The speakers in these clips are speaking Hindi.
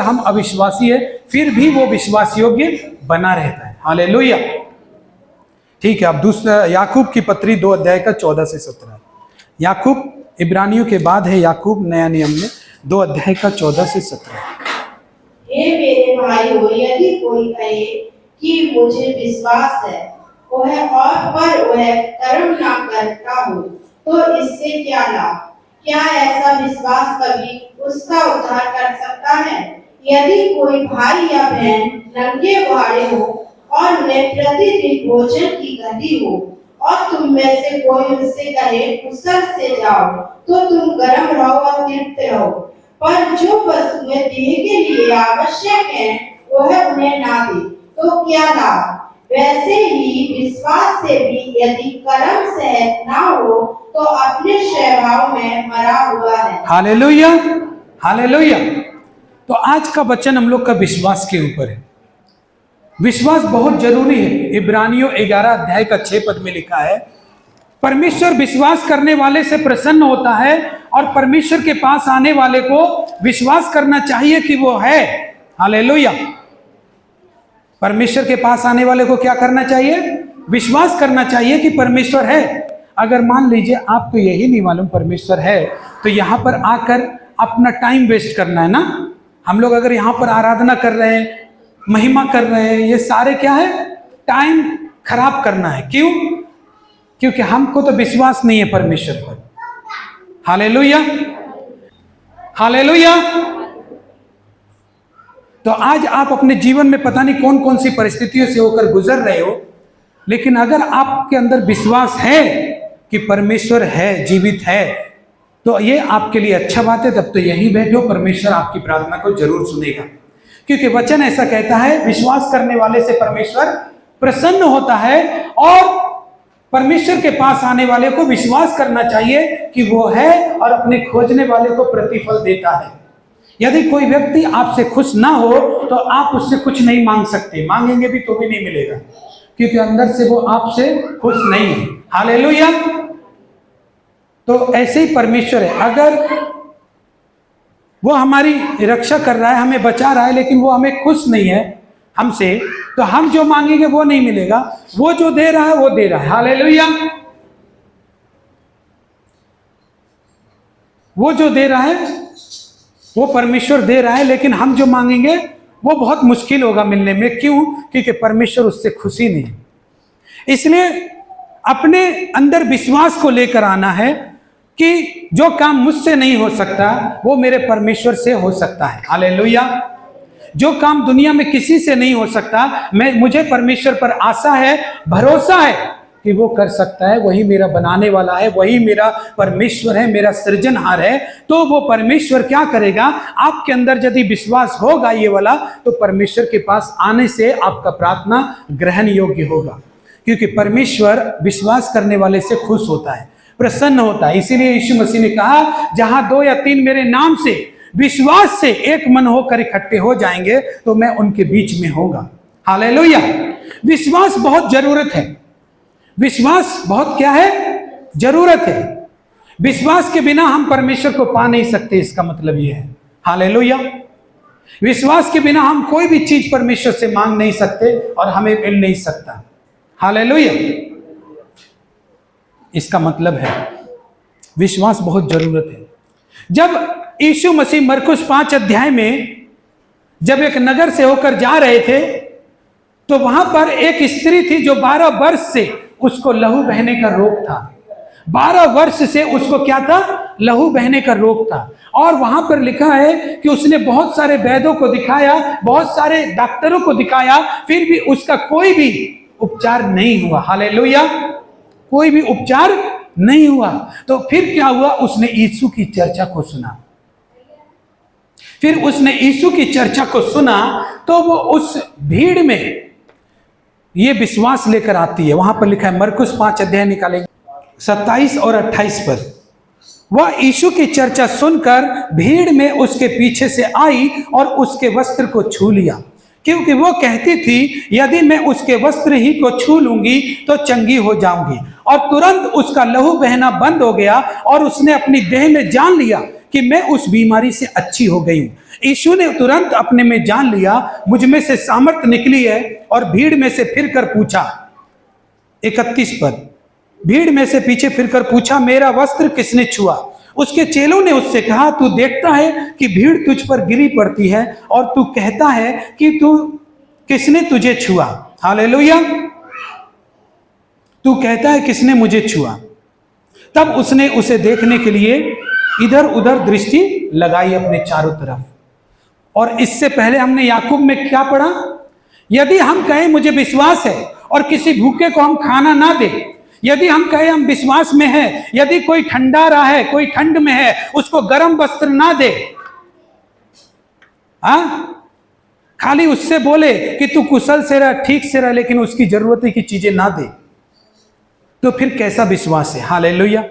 हम अविश्वासी है फिर भी वो विश्वास योग्य बना रहता है। हालेलुया। ठीक है, अब दूसरा याकूब की पत्री 2 अध्याय का 14 से 17। याकूब इब्रानियों के बाद है याकूब नया नियम में 2 अध्याय का 14 से 17। हे मेरे भाइयों, यदि कोई कहे कि मुझे विश्वास है पर वह कर्म ना करता हो तो इससे क्या लाभ? क्या ऐसा विश्वास कभी उसका उद्धार कर सकता है? यदि कोई भाई या बहन नंगे भाड़े हो और उन्हें प्रतिदिन भोजन की घटी हो और तुम में से कोई उनसे कहे कुशल से जाओ, तो तुम गर्म रहो और तृप्त रहो, पर जो वस्तुएं देह के लिए आवश्यक है वह उन्हें ना दे तो क्या लाभ? वैसे ही विश्वास से भी यदि कर्म सहज ना हो तो अपने स्वभाव में मरा हुआ है। Hallelujah, hallelujah. तो आज का वचन हम लोग का विश्वास के ऊपर है। विश्वास बहुत जरूरी है। इब्रानियों 11 अध्याय का 6 पद में लिखा है, परमेश्वर विश्वास करने वाले से प्रसन्न होता है और परमेश्वर के पास आने वाले को विश्वास करना चाहिए कि वो है। हालेलुया। परमेश्वर के पास आने वाले को क्या करना चाहिए? विश्वास करना चाहिए कि परमेश्वर है। अगर मान लीजिए आपको यही नहीं मालूम परमेश्वर है, तो यहां पर आकर अपना टाइम वेस्ट करना है ना। हम लोग अगर यहां पर आराधना कर रहे हैं, महिमा कर रहे हैं, ये सारे क्या है? टाइम खराब करना है। क्यों? क्योंकि हमको तो विश्वास नहीं है परमेश्वर पर। Hallelujah, hallelujah. तो आज आप अपने जीवन में पता नहीं कौन कौन सी परिस्थितियों से होकर गुजर रहे हो, लेकिन अगर आपके अंदर विश्वास है कि परमेश्वर है, जीवित है, तो ये आपके लिए अच्छा बात है। तब तो यहीं बैठो, परमेश्वर आपकी प्रार्थना को जरूर सुनेगा, क्योंकि वचन ऐसा कहता है, विश्वास करने वाले से परमेश्वर प्रसन्न होता है और परमेश्वर के पास आने वाले को विश्वास करना चाहिए कि वो है और अपने खोजने वाले को प्रतिफल देता है। यदि कोई व्यक्ति आपसे खुश ना हो तो आप उससे कुछ नहीं मांग सकते, मांगेंगे भी तो भी नहीं मिलेगा, क्योंकि अंदर से वो आपसे खुश नहीं है। हालेलुया। तो ऐसे ही परमेश्वर है, अगर वो हमारी रक्षा कर रहा है, हमें बचा रहा है, लेकिन वो हमें खुश नहीं है हमसे, तो हम जो मांगेंगे वो नहीं मिलेगा। वो जो दे रहा है वो दे रहा है। हालेलुया। वो जो दे रहा है वो परमेश्वर दे रहा है, लेकिन हम जो मांगेंगे वो बहुत मुश्किल होगा मिलने में। क्यों? क्योंकि परमेश्वर उससे खुशी नहीं। इसलिए अपने अंदर विश्वास को लेकर आना है कि जो काम मुझसे नहीं हो सकता वो मेरे परमेश्वर से हो सकता है। हालेलुया। जो काम दुनिया में किसी से नहीं हो सकता, मुझे परमेश्वर पर आशा है, भरोसा है कि वो कर सकता है। वही मेरा बनाने वाला है, वही मेरा परमेश्वर है, मेरा सृजनहार है। तो वो परमेश्वर क्या करेगा? आपके अंदर यदि विश्वास होगा ये वाला, तो परमेश्वर के पास आने से आपका प्रार्थना ग्रहण योग्य होगा, क्योंकि परमेश्वर विश्वास करने वाले से खुश होता है, प्रसन्न होता है। इसीलिए यीशु मसीह ने कहा, जहां 2 या 3 मेरे नाम से विश्वास से एक मन होकर इकट्ठे हो जाएंगे तो मैं उनके बीच में होगा। हालेलुया। विश्वास बहुत जरूरत है। विश्वास बहुत क्या है? जरूरत है। विश्वास के बिना हम परमेश्वर को पा नहीं सकते, इसका मतलब यह है। हालेलुया। विश्वास के बिना हम कोई भी चीज परमेश्वर से मांग नहीं सकते और हमें मिल नहीं सकता। हालेलुया। इसका मतलब है विश्वास बहुत जरूरत है। जब यीशु मसीह मरकुस 5 अध्याय में जब एक नगर से होकर जा रहे थे, तो वहां पर एक स्त्री थी जो 12 वर्ष से उसको लहू बहने का रोग था। 12 वर्ष से उसको क्या था? लहू बहने का रोग था। और वहां पर लिखा है कि उसने बहुत सारे वैद्यों को दिखाया, बहुत सारे डॉक्टरों को दिखाया, फिर भी उसका कोई भी उपचार नहीं हुआ। हालेलुया। कोई भी उपचार नहीं हुआ। तो फिर क्या हुआ? उसने यीशु की चर्चा को सुना। फिर उसने यीशु की चर्चा को सुना तो वो उस भीड़ में ये विश्वास लेकर आती है। वहां पर लिखा है, मरकुस 5 अध्याय निकालेंगे 27 और 28 पर। वह यीशु की चर्चा सुनकर भीड़ में उसके पीछे से आई और उसके वस्त्र को छू लिया, क्योंकि वो कहती थी, यदि मैं उसके वस्त्र ही को छू लूंगी तो चंगी हो जाऊंगी। और तुरंत उसका लहू बहना बंद हो गया और उसने अपनी देह में जान लिया कि मैं उस बीमारी से अच्छी हो गई हूं। यीशु ने तुरंत अपने में जान लिया, मुझ में से सामर्थ निकली है, और भीड़ में से फिर कर पूछा, 31 पद, भीड़ में से पीछे फिरकर पूछा, मेरा वस्त्र किसने छुआ? उसके चेलों ने उससे कहा, तू देखता है कि भीड़ तुझ पर गिरी पड़ती है और तू कहता है कि तू किसने तुझे छुआ? हालेलुया। तू कहता है किसने मुझे छुआ? तब उसने उसे देखने के लिए इधर उधर दृष्टि लगाई अपने चारों तरफ। और इससे पहले हमने याकूब में क्या पढ़ा? यदि हम कहें मुझे विश्वास है और किसी भूखे को हम खाना ना दे, यदि हम कहें हम विश्वास में हैं, यदि कोई ठंडा रहा है, कोई ठंड में है, उसको गर्म वस्त्र ना दे, खाली उससे बोले कि तू कुशल से रह, ठीक से रह, लेकिन उसकी जरूरत की चीजें ना दे, तो फिर कैसा विश्वास है? हालेलुया।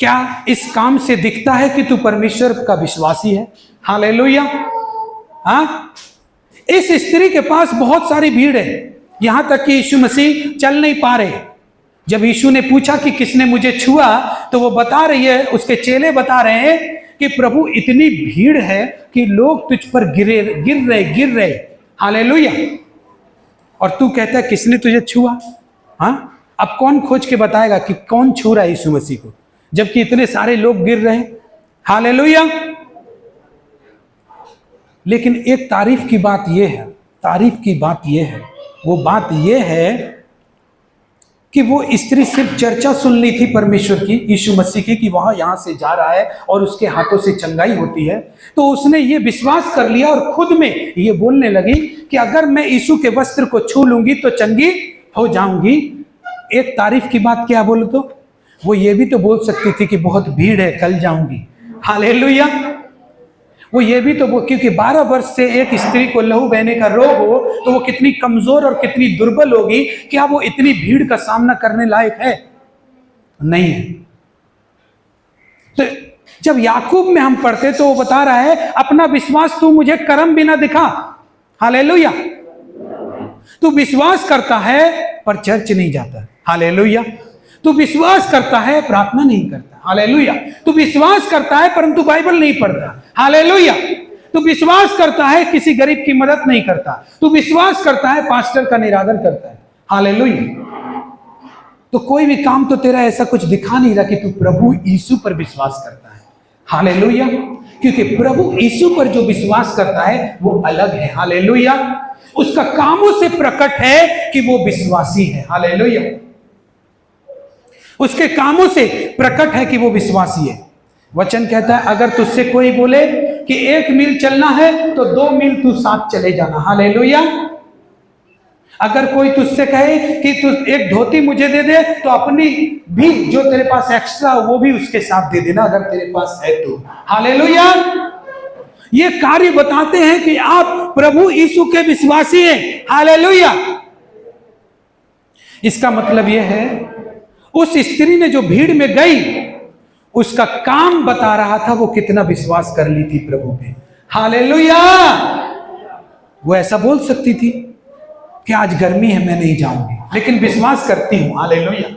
क्या इस काम से दिखता है कि तू परमेश्वर का विश्वासी है? हालेलुया। इस स्त्री के पास बहुत सारी भीड़ है, यहां तक कि यीशु मसीह चल नहीं पा रहे। जब यीशु ने पूछा कि किसने मुझे छुआ, तो वो बता रही है, उसके चेले बता रहे हैं कि प्रभु इतनी भीड़ है कि लोग तुझ पर गिर रहे। हालेलुया। और तू कहता है किसने तुझे छुआ? अब कौन खोज के बताएगा कि कौन छू रहा है यीशु मसीह को, जबकि इतने सारे लोग गिर रहे हैं? हालेलुया। लेकिन एक तारीफ की बात यह है, वो बात यह है कि वो स्त्री सिर्फ चर्चा सुन ली थी परमेश्वर की, यीशु मसीह की, कि वहां यहां से जा रहा है और उसके हाथों से चंगाई होती है। तो उसने ये विश्वास कर लिया और खुद में ये बोलने लगी कि अगर मैं यीशु के वस्त्र को छू लूंगी तो चंगी हो जाऊंगी। एक तारीफ की बात क्या बोलो तो वो ये भी तो बोल सकती थी कि बहुत भीड़ है, कल जाऊंगी। हालेलुया। वो ये भी तो क्योंकि 12 वर्ष से एक स्त्री को लहू बहने का रोग हो तो वो कितनी कमजोर और कितनी दुर्बल होगी। क्या वो इतनी भीड़ का सामना करने लायक है? नहीं है। तो जब याकूब में हम पढ़ते तो वो बता रहा है, अपना विश्वास तू मुझे कर्म बिना दिखा। हालेलुया। तू विश्वास करता है पर चर्च नहीं जाता। हालेलुया। तू विश्वास करता है, प्रार्थना नहीं करता। हालेलुया। तू विश्वास करता है परंतु बाइबल नहीं पढ़ता। हालेलुया। तू विश्वास करता है, किसी गरीब की मदद नहीं करता। तू विश्वास करता है, पास्टर का निरादर करता है। हालेलुया। तो कोई भी काम तो तेरा ऐसा कुछ दिखा नहीं रहा कि तू प्रभु यीशु पर विश्वास करता है। हालेलुया। क्योंकि प्रभु यीशु पर जो विश्वास करता है वो अलग है। हालेलुया। उसका कामों से प्रकट है कि वो विश्वासी है। हालेलुया। उसके कामों से प्रकट है कि वो विश्वासी है। वचन कहता है, अगर तुझसे कोई बोले कि 1 मील चलना है तो 2 मील तू साथ चले जाना। हालेलुया। अगर कोई तुझसे कहे कि तू एक धोती मुझे दे दे, तो अपनी भी जो तेरे पास एक्स्ट्रा वो भी उसके साथ दे देना, अगर तेरे पास है तो। हालेलुया। ये कार्य बताते हैं कि आप प्रभु यीशु के विश्वासी हैं। हालेलुया। इसका मतलब यह है, उस स्त्री ने जो भीड़ में गई, उसका काम बता रहा था वो कितना विश्वास कर ली थी प्रभु पे। हालेलुया। वो ऐसा बोल सकती थी कि आज गर्मी है, मैं नहीं जाऊंगी, लेकिन विश्वास करती हूं। हालेलुया।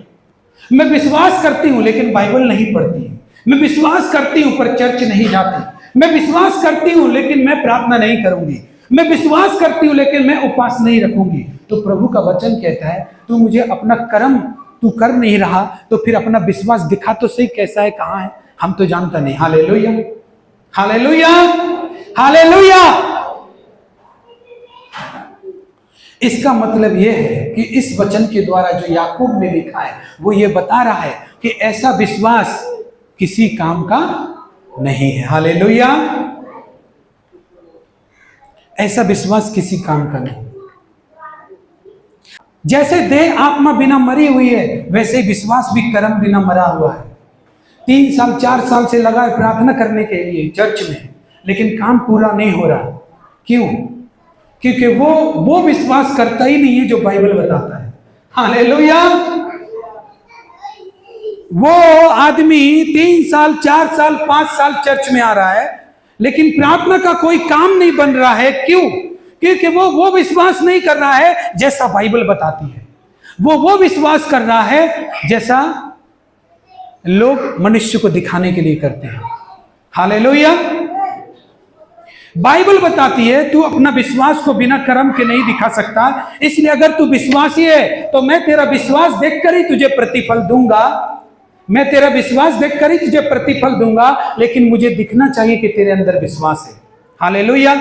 मैं विश्वास करती हूं लेकिन बाइबल नहीं पढ़ती। मैं विश्वास करती हूं पर चर्च नहीं जाती। मैं विश्वास करती हूं लेकिन मैं प्रार्थना नहीं करूंगी। मैं विश्वास करती हूं लेकिन मैं उपवास नहीं रखूंगी। तो प्रभु का वचन कहता है, तू मुझे अपना कर्म तू कर नहीं रहा तो फिर अपना विश्वास दिखा तो सही, कैसा है, कहां है, हम तो जानता नहीं। हालेलुया। हालेलुया। हालेलुया। इसका मतलब यह है कि इस वचन के द्वारा जो याकूब ने लिखा है वो ये बता रहा है कि ऐसा विश्वास किसी काम का नहीं है। हालेलुया। ऐसा विश्वास किसी काम का नहीं। जैसे देह आत्मा बिना मरी हुई है, वैसे विश्वास भी कर्म बिना मरा हुआ है। 3 साल 4 साल से लगा है प्रार्थना करने के लिए चर्च में, लेकिन काम पूरा नहीं हो रहा। क्यों? क्योंकि वो विश्वास करता ही नहीं है जो बाइबल बताता है। हालेलुया। वो आदमी 3 साल 4 साल 5 साल चर्च में आ रहा है, लेकिन प्रार्थना का कोई काम नहीं बन रहा है। क्यों? क्योंकि वो विश्वास नहीं कर रहा है जैसा बाइबल बताती है। वो विश्वास कर रहा है जैसा लोग मनुष्य को दिखाने के लिए करते हैं। हालेलुया। बाइबल बताती है तू अपना विश्वास को बिना कर्म के नहीं दिखा सकता, इसलिए अगर तू विश्वासी है तो मैं तेरा विश्वास देखकर ही तुझे प्रतिफल दूंगा, मैं तेरा विश्वास देखकर ही तुझे प्रतिफल दूंगा, लेकिन मुझे दिखना चाहिए कि तेरे अंदर विश्वास है। हालेलुया।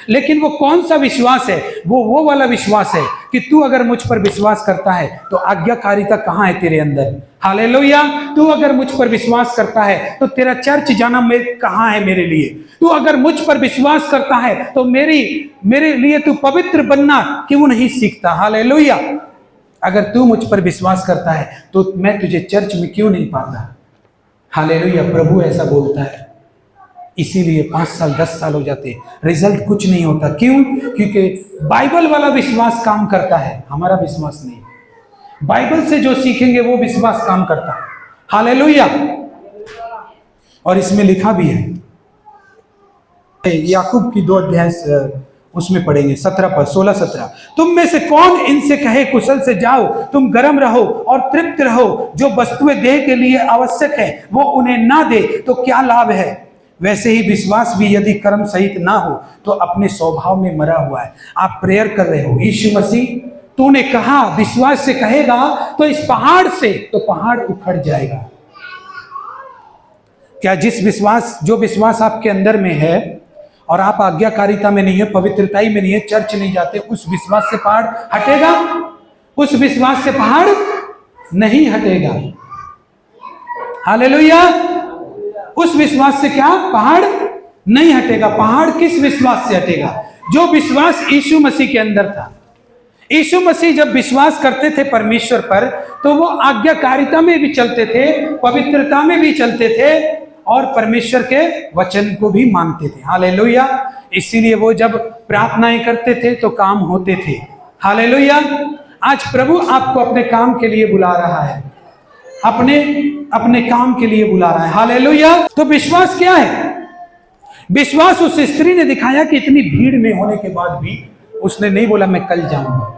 लेकिन वो कौन सा विश्वास है? वो वाला विश्वास है कि तू अगर मुझ पर विश्वास करता है तो आज्ञाकारिता कहाँ है तेरे अंदर? हालेलुया। तू अगर मुझ पर विश्वास करता है तो तेरा चर्च जाना कहाँ है मेरे लिए? तू अगर मुझ पर विश्वास करता है तो मेरे लिए तू पवित्र बनना क्यों नहीं सीखता? हालेलुया। अगर तू मुझ पर विश्वास करता है तो मैं तुझे चर्च में क्यों नहीं पाता? हालेलुया। प्रभु ऐसा बोलता है। इसीलिए 5 साल 10 साल हो जाते, रिजल्ट कुछ नहीं होता। क्यों? क्योंकि बाइबल वाला विश्वास काम करता है, हमारा विश्वास नहीं। बाइबल से जो सीखेंगे वो विश्वास काम करता है। हालेलुया। और इसमें लिखा भी है, याकूब की 2 अध्याय उसमें पढ़ेंगे 16-17। तुम में से कौन इनसे कहे कुशल से जाओ, तुम गर्म रहो और तृप्त रहो, जो वस्तुएं देह के लिए आवश्यक है वो उन्हें ना दे तो क्या लाभ है? वैसे ही विश्वास भी यदि कर्म सहित ना हो तो अपने स्वभाव में मरा हुआ है। आप प्रेयर कर रहे हो, यीशु मसीह तूने कहा विश्वास से कहेगा तो इस पहाड़ से, तो पहाड़ उखड़ जाएगा। क्या जो विश्वास आपके अंदर में है और आप आज्ञाकारिता में नहीं है, पवित्रताई में नहीं है, चर्च नहीं जाते, उस विश्वास से पहाड़ हटेगा? उस विश्वास से पहाड़ नहीं हटेगा। हालेलुया। उस विश्वास से क्या पहाड़ नहीं हटेगा? पहाड़ किस विश्वास से हटेगा? जो विश्वास यीशु मसीह के अंदर था। यीशु मसीह जब विश्वास करते थे परमेश्वर पर तो वो आज्ञाकारिता में भी चलते थे, पवित्रता में भी चलते थे और परमेश्वर के वचन को भी मानते थे। हालेलुया। इसीलिए वो जब प्रार्थनाएं करते थे तो काम होते थे। हालेलुया। आज प्रभु आपको अपने काम के लिए बुला रहा है, अपने काम के लिए बुला रहा है। हालेलुया। तो विश्वास क्या है? विश्वास उस स्त्री ने दिखाया कि इतनी भीड़ में होने के बाद भी उसने नहीं बोला मैं कल जाऊंगा।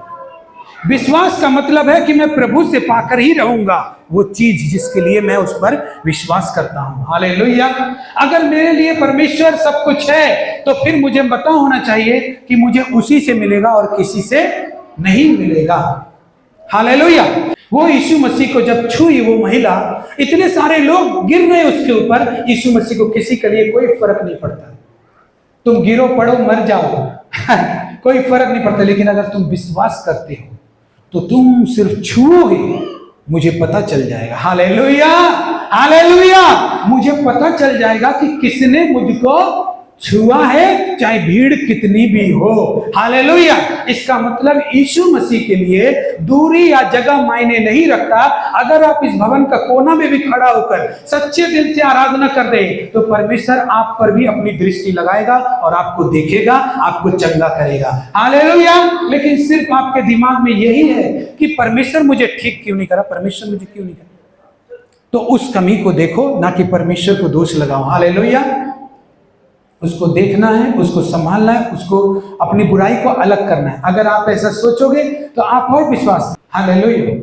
विश्वास का मतलब है कि मैं प्रभु से पाकर ही रहूंगा वो चीज जिसके लिए मैं उस पर विश्वास करता हूं। हालेलुया। अगर मेरे लिए परमेश्वर सब कुछ है तो फिर मुझे पता होना चाहिए कि मुझे उसी से मिलेगा और किसी से नहीं मिलेगा। हालेलुया। वो यीशु मसीह को जब छुई वो महिला, इतने सारे लोग गिर रहे उसके ऊपर, यीशु मसीह को किसी के लिए कोई फर्क नहीं पड़ता। तुम गिरो पड़ो मर जाओ कोई फर्क नहीं पड़ता। लेकिन अगर तुम विश्वास करते हो तो तुम सिर्फ छुओगे, मुझे पता चल जाएगा। हालेलुया। हालेलुया। मुझे पता चल जाएगा कि किसने मुझको छुआ है, चाहे भीड़ कितनी भी हो। हालेलुया। इसका मतलब यीशु मसीह के लिए दूरी या जगह मायने नहीं रखता। अगर आप इस भवन का कोना में भी खड़ा होकर सच्चे दिल से आराधना कर दे तो परमेश्वर आप पर भी अपनी दृष्टि लगाएगा और आपको देखेगा, आपको चंगा करेगा। हालेलुया। लेकिन सिर्फ आपके दिमाग में यही है कि परमेश्वर मुझे ठीक क्यों नहीं करा, परमेश्वर मुझे क्यों नहीं करा, तो उस कमी को देखो, ना कि परमेश्वर को दोष लगाओ। हालेलुया। उसको देखना है, उसको संभालना है, उसको अपनी बुराई को अलग करना है। अगर आप ऐसा सोचोगे तो आप और विश्वास। हालेलुया।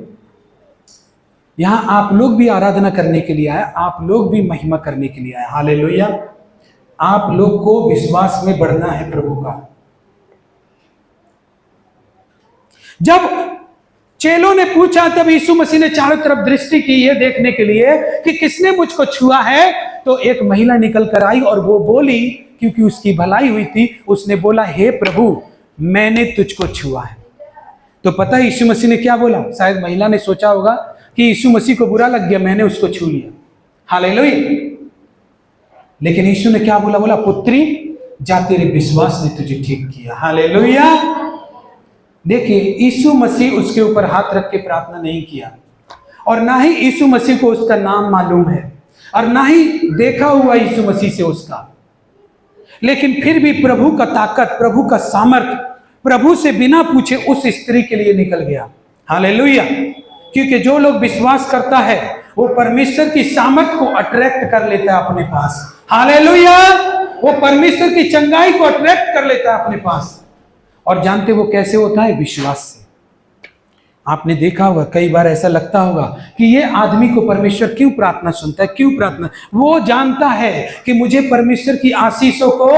यहां आप लोग भी आराधना करने के लिए आए, आप लोग भी महिमा करने के लिए आए। हालेलुया। आप लोग को विश्वास में बढ़ना है प्रभु का। जब चेलों ने पूछा तब यीशु मसीह ने चारों तरफ दृष्टि की ये देखने के लिए कि किसने मुझको छुआ है, तो एक महिला निकल कर आई और वो बोली, क्योंकि उसकी भलाई हुई थी, उसने बोला हे प्रभु मैंने तुझको छुआ है। तो पता है यीशु मसीह ने क्या बोला? शायद महिला ने सोचा होगा कि यीशु मसीह को बुरा लग गया, मैंने उसको छू लिया। हालेलुया। लेकिन यीशु ने क्या बोला? बोला पुत्री जा तेरे विश्वास ने तुझे ठीक किया। हालेलुया। देखिए यीशु मसीह उसके ऊपर हाथ रख के प्रार्थना नहीं किया, और ना ही यीशु मसीह को उसका नाम मालूम है, और ना ही देखा हुआ यीशु मसीह से उसका। लेकिन फिर भी प्रभु का ताकत, प्रभु का सामर्थ प्रभु से बिना पूछे उस स्त्री के लिए निकल गया। हालेलुया। क्योंकि जो लोग विश्वास करता है वो परमेश्वर की सामर्थ को अट्रैक्ट कर लेता है अपने पास। हालेलुया। वो परमेश्वर की चंगाई को अट्रैक्ट कर लेता है अपने पास। और जानते वो कैसे होता है? विश्वास से। आपने देखा होगा, कई बार ऐसा लगता होगा कि ये आदमी को परमेश्वर क्यों प्रार्थना सुनता है, क्यों प्रार्थना। वो जानता है कि मुझे परमेश्वर की आशीषों को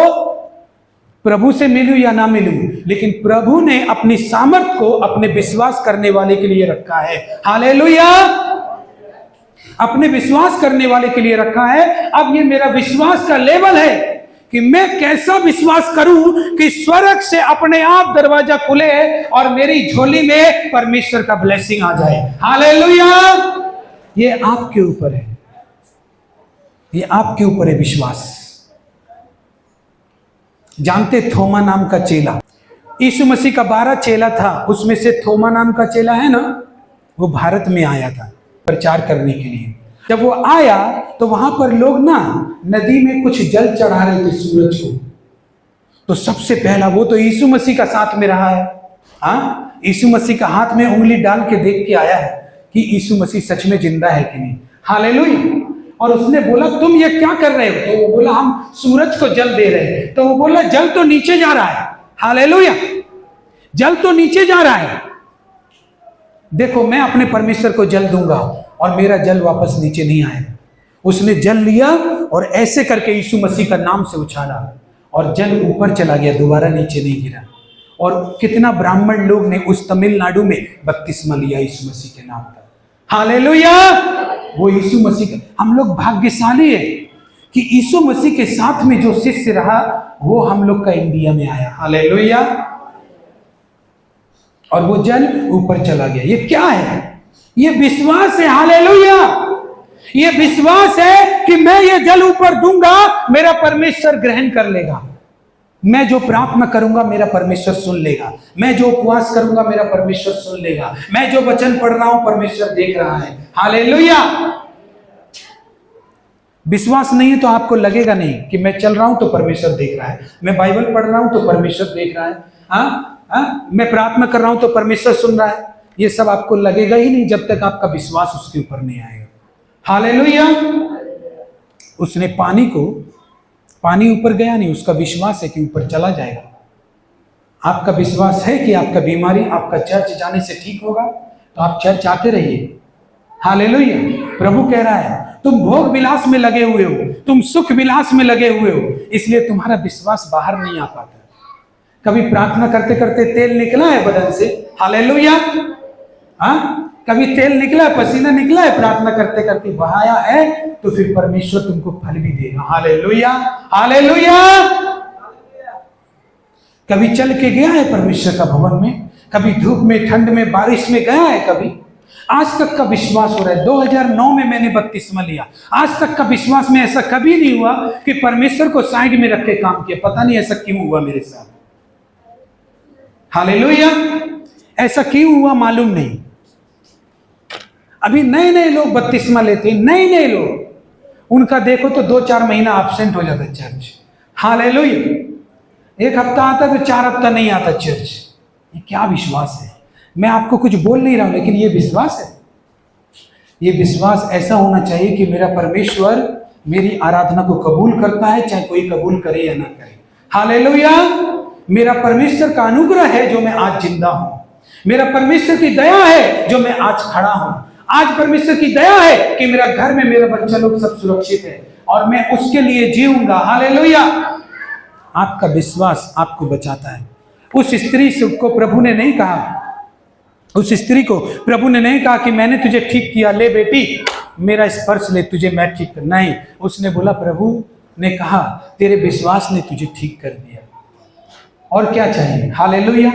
प्रभु से मिलूं या ना मिलूं, लेकिन प्रभु ने अपनी सामर्थ को अपने विश्वास करने वाले के लिए रखा है। हालेलुया, अपने विश्वास करने वाले के लिए रखा है। अब ये मेरा विश्वास का लेवल है कि मैं कैसा विश्वास करूं कि स्वर्ग से अपने आप दरवाजा खुले और मेरी झोली में परमेश्वर का ब्लेसिंग आ जाए। हालेलुया, ये आपके ऊपर है, ये आपके ऊपर है विश्वास। जानते थोमा नाम का चेला, यीशु मसीह का 12 चेला था, उसमें से थोमा नाम का चेला है ना, वो भारत में आया था प्रचार करने के लिए। जब वो आया तो वहां पर लोग ना नदी में कुछ जल चढ़ा रहे थे सूरज को। तो सबसे पहला वो तो यीशु मसीह का साथ में रहा है। हाँ, यीशु मसीह का हाथ में उंगली डाल के देख के आया है कि यीशु मसीह सच में जिंदा है कि नहीं। हालेलुया। और उसने बोला तुम ये क्या कर रहे हो? तो वो बोला हम सूरज को जल दे रहे हैं। तो वो बोला जल तो नीचे जा रहा है। हालेलुया, जल तो नीचे जा रहा है। देखो मैं अपने परमेश्वर को जल दूंगा और मेरा जल वापस नीचे नहीं आएगा। उसने जल लिया और ऐसे करके यीशु मसीह का नाम से उछाला और जल ऊपर चला गया, दोबारा नीचे नहीं गिरा। और कितना ब्राह्मण लोग ने उस तमिलनाडु में बपतिस्मा लिया यीशु मसीह के नाम पर। हालेलुया, वो यीशु मसीह का, हम लोग भाग्यशाली है कि यीशु मसीह के साथ में जो शिष्य रहा वो हम लोग का इंडिया में आया। हालेलुया, और वो जल ऊपर चला गया। ये क्या है? ये विश्वास है। हालेलुया, ये विश्वास है कि मैं ये जल ऊपर दूंगा, मेरा परमेश्वर ग्रहण कर लेगा। मैं जो प्रार्थना करूंगा मेरा परमेश्वर सुन लेगा। मैं जो उपवास करूंगा मेरा परमेश्वर सुन लेगा। मैं जो वचन पढ़ रहा हूं परमेश्वर देख रहा है। हालेलुया। विश्वास नहीं है तो आपको लगेगा नहीं कि मैं चल रहा हूं तो परमेश्वर देख रहा है, मैं बाइबल पढ़ रहा हूं तो परमेश्वर देख रहा है, मैं प्रार्थना कर रहा हूं तो परमेश्वर सुन रहा है। ये सब आपको लगेगा ही नहीं जब तक आपका विश्वास उसके ऊपर नहीं आएगा। हालेलुया। उसने पानी ऊपर गया नहीं, उसका विश्वास है कि ऊपर चला जाएगा। आपका विश्वास है कि आपका बीमारी आपका चर्च जाने से ठीक होगा तो आप चर्च आते रहिए। हालेलुया। प्रभु कह रहा है तुम भोग विलास में लगे हुए हो, तुम सुख विलास में लगे हुए हो, इसलिए तुम्हारा विश्वास बाहर नहीं आ पाता। कभी प्रार्थना करते करते तेल निकला है बदन से? हालेलुया। हाँ, कभी तेल निकला है, पसीना निकला है, प्रार्थना करते करते बहाया है, तो फिर परमेश्वर तुमको फल भी देगा। Hallelujah, hallelujah. कभी चल के गया है परमेश्वर का भवन में? कभी धूप में, ठंड में, बारिश में गया है? कभी? आज तक का विश्वास हो रहा है। 2009 में मैंने बपतिस्मा लिया, आज तक का विश्वास में ऐसा कभी नहीं हुआ कि परमेश्वर को साइड में रख के काम किया। पता नहीं ऐसा क्यों हुआ मेरे साथ। हालेलुया, ऐसा क्यों हुआ मालूम नहीं। अभी नए नए लोग बपतिस्मा लेते हैं, नए नए लोग, उनका देखो तो 2-4 महीना एब्सेंट हो जाता है चर्च। हालेलुया। 1 हफ्ता आता है तो 4 हफ्ता नहीं आता चर्च। ये क्या विश्वास है? मैं आपको कुछ बोल नहीं रहा हूं, लेकिन ये विश्वास है। ये विश्वास ऐसा होना चाहिए कि मेरा परमेश्वर मेरी आराधना को कबूल करता है, चाहे कोई कबूल करे या ना करे। हालेलुया। मेरा परमेश्वर का अनुग्रह है जो मैं आज जिंदा हूं। मेरा परमेश्वर की दया है जो मैं आज खड़ा हूं। आज परमेश्वर की दया है कि मेरा घर में मेरा बच्चा लोग सब सुरक्षित है और मैं उसके लिए जीऊंगा। हालेलुया। आपका विश्वास आपको बचाता है। उस स्त्री को प्रभु ने नहीं कहा, उस स्त्री को प्रभु ने नहीं कहा कि मैंने तुझे ठीक किया, ले बेटी मेरा स्पर्श ले, तुझे मैं ठीक कर। नहीं, उसने बोला, प्रभु ने कहा तेरे विश्वास ने तुझे ठीक कर दिया, और क्या चाहिए। हालेलुया।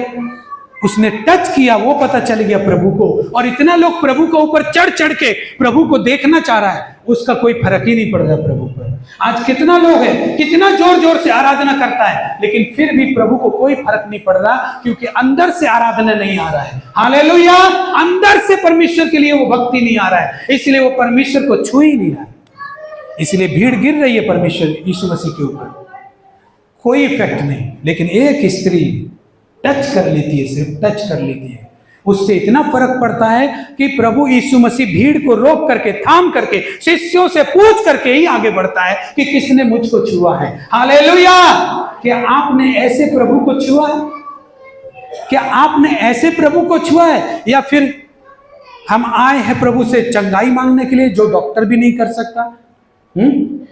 उसने टच किया, वो पता चल गया प्रभु को। और इतना लोग प्रभु के ऊपर चढ़ चढ़ के प्रभु को देखना चाह रहा है, उसका कोई फर्क ही नहीं पड़ रहा प्रभु पर। आज कितना लोग है, कितना जोर जोर से आराधना करता है, लेकिन फिर भी प्रभु को कोई फर्क नहीं पड़ रहा, क्योंकि अंदर से आराधना नहीं आ रहा है। हालेलुया। अंदर से परमेश्वर के लिए वो भक्ति नहीं आ रहा है, इसलिए वो परमेश्वर को छू ही नहीं रहा है। इसलिए भीड़ गिर रही है परमेश्वर यीशु मसीह के ऊपर, कोई इफेक्ट नहीं। लेकिन एक स्त्री टच कर लेती है, सिर्फ टच कर लेती है, उससे इतना फर्क पड़ता है कि प्रभु यीशु मसीह भीड़ को रोक करके, थाम करके, शिष्यों से पूछ करके ही आगे बढ़ता है कि किसने मुझको छुआ है। हालेलुया। क्या आपने ऐसे प्रभु को छुआ है? क्या आपने ऐसे प्रभु को छुआ है? या फिर हम आए हैं प्रभु से चंगाई मांगने के लिए, जो डॉक्टर भी नहीं कर सकता।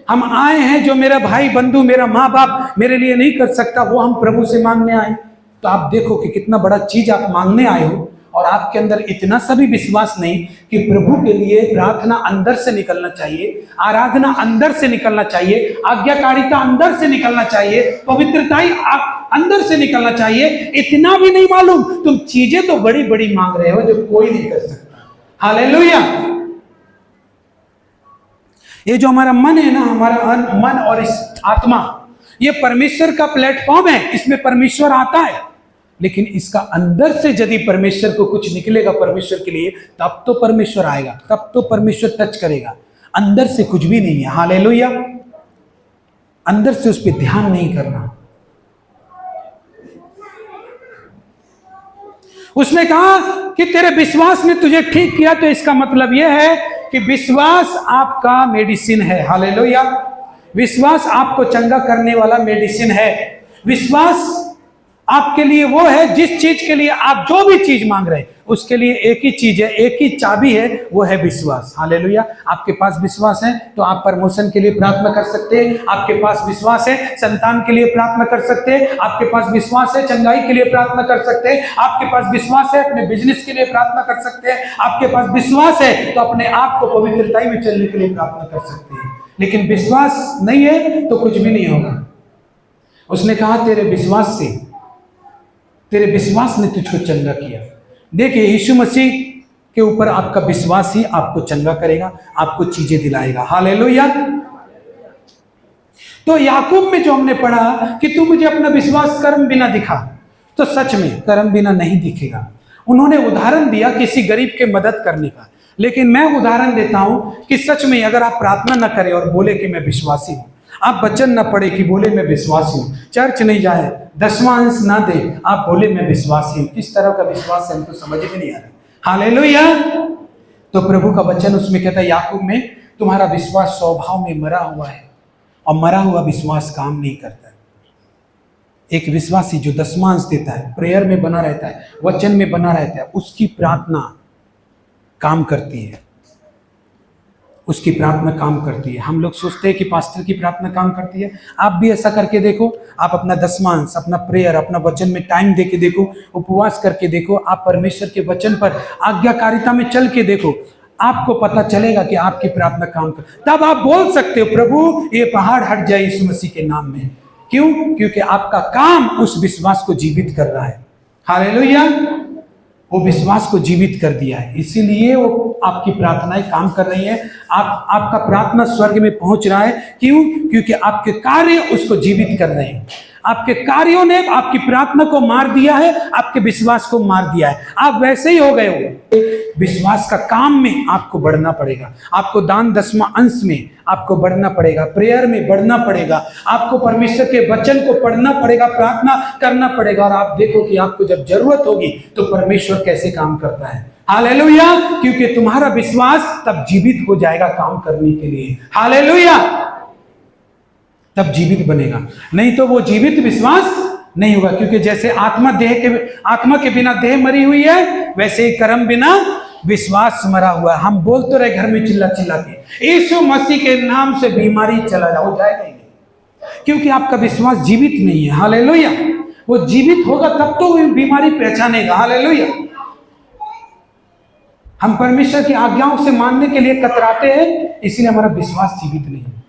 हम आए हैं जो मेरा भाई बंधु, मेरा माँ बाप मेरे लिए नहीं कर सकता, वो हम प्रभु से मांगने आए। तो आप देखो कि कितना बड़ा चीज आप मांगने आए हो, और आपके अंदर इतना सा भी विश्वास नहीं कि प्रभु के लिए प्रार्थना अंदर से निकलना चाहिए, आराधना अंदर से निकलना चाहिए, आज्ञाकारिता अंदर से निकलना चाहिए, पवित्रता अंदर से निकलना चाहिए। इतना भी नहीं मालूम, तुम चीजें तो बड़ी बड़ी मांग रहे हो जो कोई नहीं कर सकता। हालेलुया। ये जो हमारा मन है ना, हमारा मन और इस आत्मा, ये परमेश्वर का प्लेटफॉर्म है, इसमें परमेश्वर आता है। लेकिन इसका अंदर से यदि परमेश्वर को कुछ निकलेगा परमेश्वर के लिए, तब तो परमेश्वर आएगा, तब तो परमेश्वर टच करेगा। अंदर से कुछ भी नहीं है। हालेलुया। अंदर से उस पर ध्यान नहीं करना। उसने कहा कि तेरे विश्वास ने तुझे ठीक किया, तो इसका मतलब यह है कि विश्वास आपका मेडिसिन है। हालेलुया। विश्वास आपको चंगा करने वाला मेडिसिन है। विश्वास आपके लिए वो है जिस चीज के लिए आप जो भी चीज मांग रहे हैं, उसके लिए एक ही चीज है, एक ही चाबी है, वो है विश्वास। हालेलुया। आपके पास विश्वास है तो आप प्रमोशन के लिए प्रार्थना कर सकते हैं, आपके पास विश्वास है संतान के लिए प्रार्थना कर सकते हैं, आपके पास विश्वास है चंगाई के लिए प्रार्थना कर सकते हैं, आपके पास विश्वास है अपने बिजनेस के लिए प्रार्थना कर सकते हैं, आपके पास विश्वास है तो अपने आप को पवित्रता में चलने के लिए प्रार्थना कर सकते हैं। लेकिन विश्वास नहीं है तो कुछ भी नहीं होगा। उसने कहा तेरे विश्वास से, तेरे विश्वास ने तुझको चंगा किया। देखिए, यीशु मसीह के ऊपर आपका विश्वास ही आपको चंगा करेगा, आपको चीजें दिलाएगा। हालेलुया। तो याकूब में जो हमने पढ़ा कि तू मुझे अपना विश्वास कर्म बिना दिखा, तो सच में कर्म बिना नहीं दिखेगा। उन्होंने उदाहरण दिया किसी गरीब के मदद करने का, लेकिन मैं उदाहरण देता हूं कि सच में अगर आप प्रार्थना न करें और बोले कि मैं विश्वासी हूं, आप वचन न पढ़े कि बोले मैं विश्वासी हूं, चर्च नहीं जाए, 10वां अंश ना दे, आप बोले मैं विश्वासी हूं, किस तरह का विश्वास है हमको समझ में नहीं आ रहा। हालेलुया। तो प्रभु का वचन उसमें कहता है याकूब में, तुम्हारा विश्वास स्वभाव में मरा हुआ है, और मरा हुआ विश्वास काम नहीं करता है। एक विश्वासी जो 10वां अंश देता है, प्रेयर में बना रहता है, वचन में बना रहता है, उसकी प्रार्थना काम करती है, उसकी प्रार्थना काम करती है। हम लोग सोचते हैं कि पास्टर की प्रार्थना काम करती है, आप भी ऐसा करके देखो। आप अपना 10वां अंश, अपना प्रेयर, अपना वचन में टाइम दे के देखो, उपवास करके देखो, आप परमेश्वर के वचन पर आज्ञाकारिता में चल के देखो, आपको पता चलेगा कि आपकी प्रार्थना काम कर। तब आप बोल सकते हो प्रभु ये पहाड़ हट जाए यीशु मसीह के नाम में। क्यों? क्योंकि आपका काम उस विश्वास को जीवित कर रहा है। हालेलुया। वो विश्वास को जीवित कर दिया है, इसीलिए वो आपकी प्रार्थनाएं काम कर रही हैं। आपका प्रार्थना स्वर्ग में पहुंच रहा है। क्यों? क्योंकि आपके कार्य उसको जीवित कर रहे हैं। आपके कार्यों ने आपकी प्रार्थना को मार दिया है, आपके विश्वास को मार दिया है। आप वैसे ही हो गए हो। विश्वास का काम में आपको बढ़ना पड़ेगा, आपको दान 10वां अंश में आपको बढ़ना पड़ेगा, प्रेयर में बढ़ना पड़ेगा, आपको परमेश्वर के वचन को पढ़ना पड़ेगा, प्रार्थना करना पड़ेगा। और आप देखो कि आपको जब जरूरत होगी तो परमेश्वर कैसे काम करता है। हालेलुया। क्योंकि तुम्हारा विश्वास तब जीवित हो जाएगा काम करने के लिए। हालेलुया। तब जीवित बनेगा, नहीं तो वो जीवित विश्वास नहीं होगा। क्योंकि जैसे आत्मा के बिना देह मरी हुई है, वैसे ही कर्म बिना विश्वास मरा हुआ है। हम बोल तो रहे घर में चिल्ला चिल्ला के यीशु मसीह के नाम से बीमारी चला हो जाएगा ही नहीं, क्योंकि आपका विश्वास जीवित नहीं है। हालेलुया। वो जीवित होगा तब तो वो बीमारी पहचानेगा। हालेलुया। हम परमेश्वर की आज्ञाओं से मानने के लिए कतराते हैं, इसलिए हमारा विश्वास जीवित नहीं है।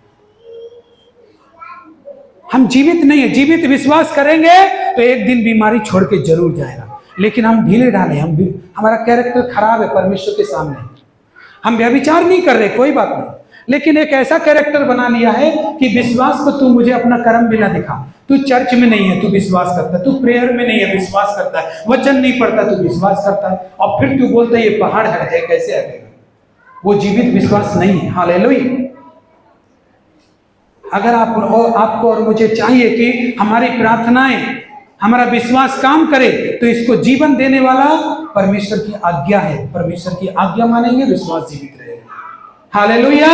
हम जीवित नहीं है। जीवित विश्वास करेंगे तो एक दिन बीमारी छोड़ के जरूर जाएगा। लेकिन हम ढीले ढाले, हमारा कैरेक्टर खराब है परमेश्वर के सामने। हम व्यभिचार नहीं कर रहे, कोई बात नहीं, लेकिन एक ऐसा कैरेक्टर बना लिया है कि विश्वास को तू मुझे अपना कर्म बिना दिखा। तू चर्च में नहीं है, तू विश्वास करता है, तू प्रेयर में नहीं है, विश्वास करता है, वचन नहीं पढ़ता, तू विश्वास करता है, और फिर तू बोलता है ये पहाड़ है, कैसे हटेगा? वो जीवित विश्वास नहीं है। हालेलुया। अगर आपको और मुझे चाहिए कि हमारी प्रार्थनाएं, हमारा विश्वास काम करे, तो इसको जीवन देने वाला परमेश्वर की आज्ञा है। परमेश्वर की आज्ञा मानेंगे, विश्वास जीवित रहेगा। हालेलुया।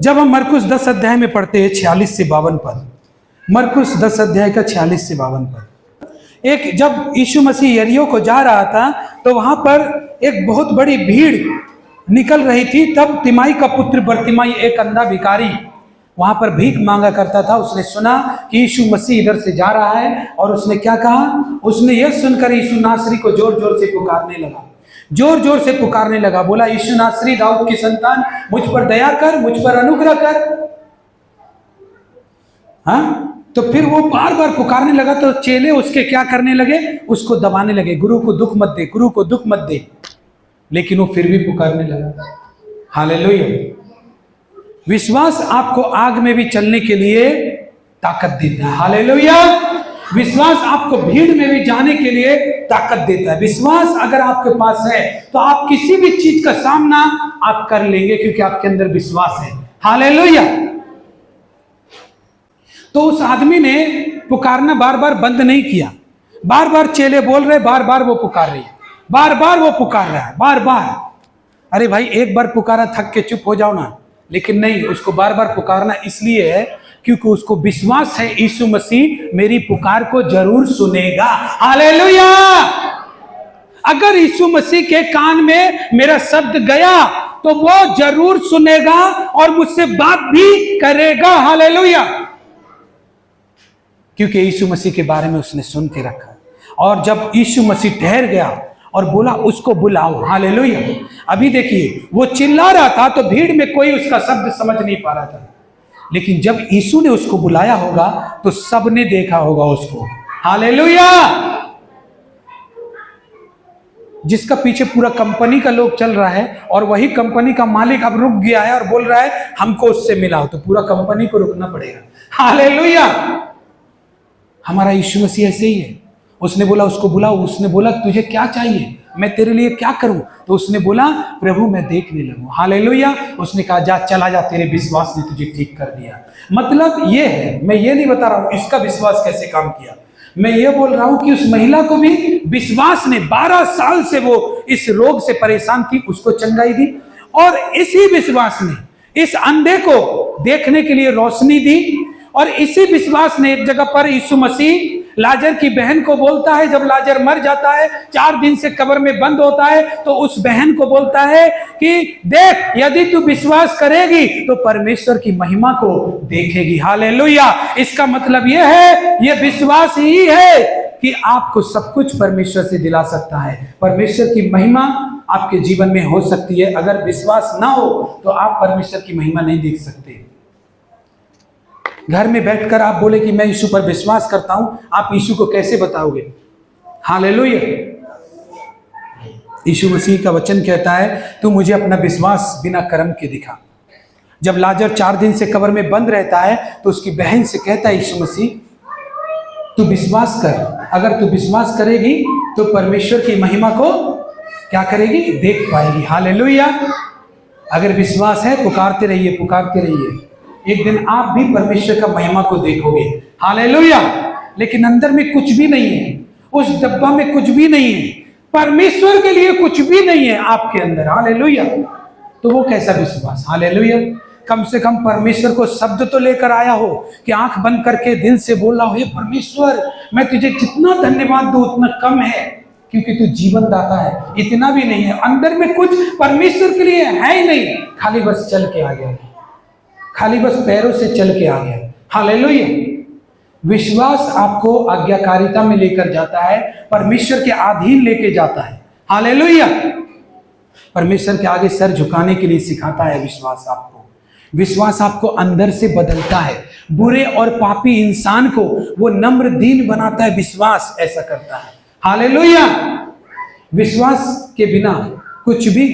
जब हम मरकुस 10 अध्याय में पढ़ते हैं 46 से 52 पद, मरकुस 10 अध्याय का 46 से 52 पद, एक जब यीशु मसीह यरीहो को जा रहा था तो वहां पर एक बहुत बड़ी भीड़ निकल रही थी। तब तिमाई का पुत्र बरतिमाई, एक अंधा भिखारी, वहां पर भीख मांगा करता था। उसने सुना कि यीशु मसीह इधर से जा रहा है और उसने क्या कहा, उसने यह सुनकर यीशु नासरी को जोर जोर से पुकारने लगा, जोर जोर से पुकारने लगा। बोला, यीशु नासरी, दाऊद की संतान, मुझ पर दया कर, मुझ पर अनुग्रह कर। हाँ, तो फिर वो बार बार पुकारने लगा तो चेले उसके क्या करने लगे, उसको दबाने लगे, गुरु को दुख मत दे, गुरु को दुख मत दे। लेकिन वो फिर भी पुकारने लगा। हालेलुया। विश्वास आपको आग में भी चलने के लिए ताकत देता है। हालेलुया। विश्वास आपको भीड़ में भी जाने के लिए ताकत देता है। विश्वास अगर आपके पास है तो आप किसी भी चीज का सामना आप कर लेंगे, क्योंकि आपके अंदर विश्वास है। हालेलुया। तो उस आदमी ने पुकारना बार बार बंद नहीं किया। बार बार चेले बोल रहे, बार बार वो पुकार रही है, बार बार वो पुकार रहा है, बार बार। अरे भाई, एक बार पुकारा, थक के चुप हो जाओ ना। लेकिन नहीं, उसको बार बार पुकारना इसलिए है क्योंकि उसको विश्वास है यीशु मसीह मेरी पुकार को जरूर सुनेगा। हालेलुया। अगर यीशु मसीह के कान में मेरा शब्द गया तो वो जरूर सुनेगा और मुझसे बात भी करेगा। हालेलुया। क्योंकि यीशु मसीह के बारे में उसने सुन के रखा। और जब यीशु मसीह ठहर गया और बोला, उसको बुलाओ। हालेलुया। अभी देखिए, वो चिल्ला रहा था तो भीड़ में कोई उसका शब्द समझ नहीं पा रहा था, लेकिन जब यीशु ने उसको बुलाया होगा तो सबने देखा होगा उसको। हालेलुया। जिसका पीछे पूरा कंपनी का लोग चल रहा है और वही कंपनी का मालिक अब रुक गया है और बोल रहा है हमको उससे मिलाओ, तो पूरा कंपनी को रुकना पड़ेगा। हालेलुया। हमारा यीशु मसीह ऐसे ही है। उसने बोला, उसको बुलाओ। उसने बोला, तुझे क्या चाहिए, मैं तेरे लिए क्या करूं? तो उसने बोला, प्रभु मैं देखने लगूं। हालेलुया। उसने कहा, जा, चला जा, तेरे विश्वास ने तुझे ठीक कर दिया। मतलब ये है, मैं ये नहीं बता रहा हूं इसका विश्वास कैसे काम किया, मैं ये बोल रहा हूं कि उस महिला को भी विश्वास ने, 12 साल से वो इस रोग से परेशान थी, उसको चंगाई दी। और इसी विश्वास ने इस अंधे को देखने के लिए रोशनी दी। और इसी विश्वास ने एक जगह पर यीशु मसीह लाजर की बहन को बोलता है, जब लाजर मर जाता है, 4 दिन से कब्र में बंद होता है, तो उस बहन को बोलता है कि देख, यदि तू विश्वास करेगी तो परमेश्वर की महिमा को देखेगी। हालेलुया। इसका मतलब यह है, यह विश्वास ही है कि आपको सब कुछ परमेश्वर से दिला सकता है। परमेश्वर की महिमा आपके जीवन में हो सकती है। अगर विश्वास ना हो तो आप परमेश्वर की महिमा नहीं देख सकते। घर में बैठकर आप बोले कि मैं यीशु पर विश्वास करता हूं, आप यीशु को कैसे बताओगे? हालेलुया। यीशु मसीह का वचन कहता है, तू मुझे अपना विश्वास बिना कर्म के दिखा। जब लाजर 4 दिन से कब्र में बंद रहता है तो उसकी बहन से कहता है यीशु मसीह, तू विश्वास कर, अगर तू विश्वास करेगी तो परमेश्वर की महिमा को क्या करेगी, देख पाएगी। हालेलुया। अगर विश्वास है, पुकारते रहिए, पुकारते रहिए, एक दिन आप भी परमेश्वर का महिमा को देखोगे। हालेलुया। लेकिन अंदर में कुछ भी नहीं है, उस डब्बा में कुछ भी नहीं है, परमेश्वर के लिए कुछ भी नहीं है आपके अंदर। हालेलुया। तो वो कैसा विश्वास? हालेलुया। कम से कम परमेश्वर को शब्द तो लेकर आया हो कि आंख बंद करके दिल से बोला हो, हे परमेश्वर मैं तुझे जितना धन्यवाद दूं उतना कम है, क्योंकि तू जीवन दाता है। इतना भी नहीं है, अंदर में कुछ परमेश्वर के लिए है ही नहीं, खाली बस चल के आ गया, खाली बस पैरों से चल के आ गया। हालेलुया। विश्वास आपको आज्ञाकारिता में लेकर जाता है, परमेश्वर के अधीन लेके जाता है। हालेलुया। परमेश्वर के आगे सर झुकाने के लिए सिखाता है विश्वास आपको। विश्वास आपको अंदर से बदलता है। बुरे और पापी इंसान को वो नम्र दीन बनाता है। विश्वास ऐसा करता है। हालेलुया। विश्वास के बिना कुछ भी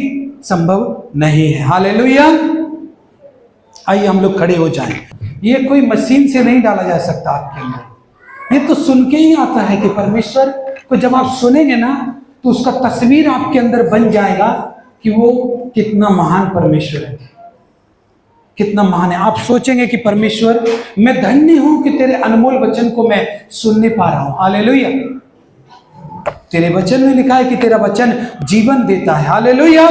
संभव नहीं है। हालेलुया। आइए हम लोग खड़े हो जाएं। ये कोई मशीन से नहीं डाला जा सकता आपके अंदर, ये तो सुन के ही आता है कि परमेश्वर को जब आप सुनेंगे ना तो उसका तस्वीर आपके अंदर बन जाएगा कि वो कितना महान परमेश्वर है, कितना महान है। आप सोचेंगे कि परमेश्वर मैं धन्य हूं कि तेरे अनमोल वचन को मैं सुनने पा रहा हूं। हालेलुया। तेरे वचन में लिखा है कि तेरा वचन जीवन देता है। हालेलुया।